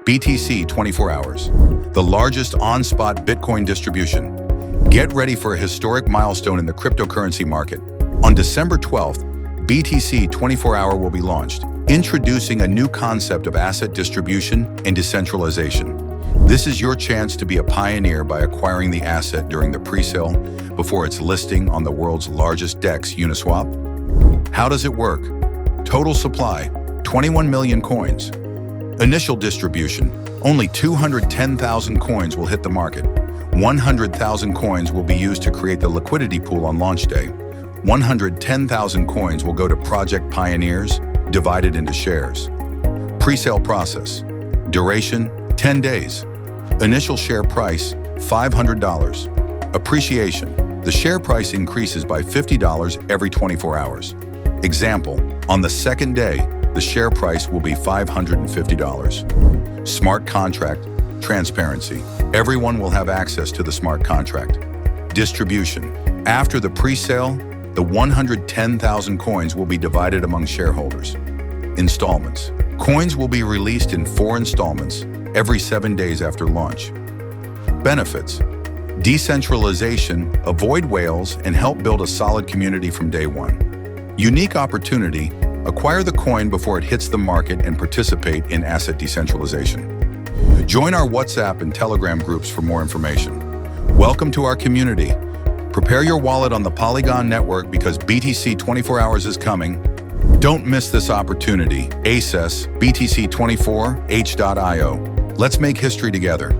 BTC 24 hours, the largest on-spot Bitcoin distribution. Get ready for a historic milestone in the cryptocurrency market. On December 12th, BTC 24-hour will be launched, introducing a new concept of asset distribution and decentralization. This is your chance to be a pioneer by acquiring the asset during the pre-sale before its listing on the world's largest DEX, Uniswap. How does it work? Total supply, 21 million coins. Initial distribution, only 210,000 coins will hit the market. 100,000 coins will be used to create the liquidity pool on launch day. 110,000 coins will go to project pioneers, divided into shares. Pre-sale process. Duration, 10 days. Initial share price, $500. Appreciation. The share price increases by $50 every 24 hours. Example, on the second day, the share price will be $550. Smart contract, transparency. Everyone will have access to the smart contract. Distribution. After the pre-sale, the 110,000 coins will be divided among shareholders. Installments. Coins will be released in 4 installments every 7 days after launch. Benefits. Decentralization, avoid whales, and help build a solid community from day one. Unique opportunity, acquire the coin before it hits the market and participate in asset decentralization. Join our WhatsApp and Telegram groups for more information. Welcome to our community. Prepare your wallet on the Polygon network because BTC 24 hours is coming. Don't miss this opportunity. ACES, BTC 24, H.io. Let's make history together.